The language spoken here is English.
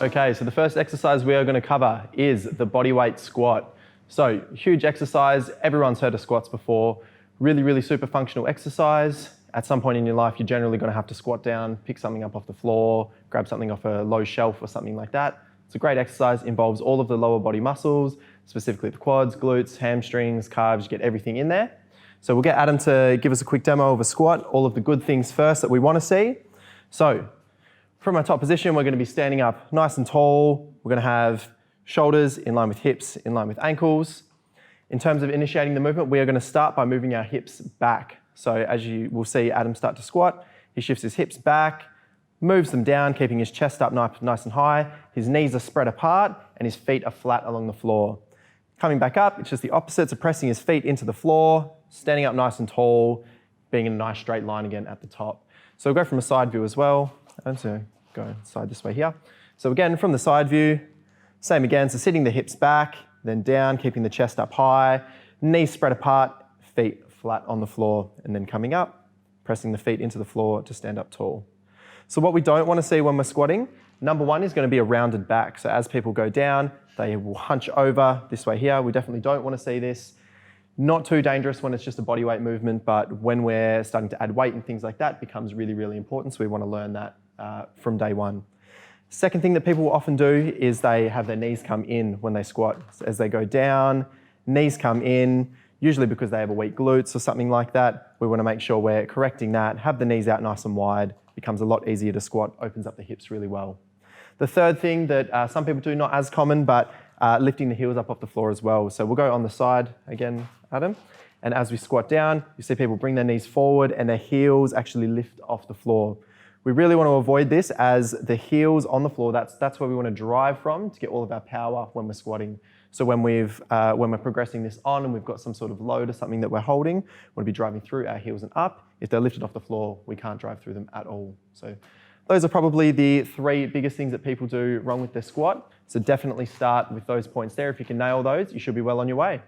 Okay, so the first exercise we are going to cover is the bodyweight squat. So, huge exercise, everyone's heard of squats before. Really, really super functional exercise. At some point in your life, you're generally going to have to squat down, pick something up off the floor, grab something off a low shelf or something like that. It's a great exercise, involves all of the lower body muscles, specifically the quads, glutes, hamstrings, calves, you get everything in there. So we'll get Adam to give us a quick demo of a squat, all of the good things first that we want to see. So, from our top position, we're going to be standing up nice and tall. We're going to have shoulders in line with hips, in line with ankles. In terms of initiating the movement, we are going to start by moving our hips back. So as you will see Adam start to squat, he shifts his hips back, moves them down, keeping his chest up nice and high. His knees are spread apart and his feet are flat along the floor. Coming back up, it's just the opposite, so pressing his feet into the floor, standing up nice and tall, being in a nice straight line again at the top. So we'll go from a side view as well. So go side this way here. So again, from the side view, same again, so sitting the hips back, then down, keeping the chest up high, knees spread apart, feet flat on the floor, and then coming up, pressing the feet into the floor to stand up tall. So what we don't want to see when we're squatting, number one is going to be a rounded back. So as people go down, they will hunch over this way here. We definitely don't want to see this. Not too dangerous when it's just a body weight movement, but when we're starting to add weight and things like that, it becomes really, really important. So we want to learn that from day one. Second thing that people will often do is they have their knees come in when they squat. So as they go down, knees come in, usually because they have a weak glutes or something like that. We want to make sure we're correcting that, have the knees out nice and wide, becomes a lot easier to squat, opens up the hips really well. The third thing that some people do, not as common, but lifting the heels up off the floor as well. So we'll go on the side again, Adam. And as we squat down, you see people bring their knees forward and their heels actually lift off the floor. We really want to avoid this as the heels on the floor, that's where we want to drive from to get all of our power when we're squatting. So when we're progressing this on and we've got some sort of load or something that we're holding, we want to be driving through our heels and up. If they're lifted off the floor, we can't drive through them at all. So those are probably the three biggest things that people do wrong with their squat. So definitely start with those points there. If you can nail those, you should be well on your way.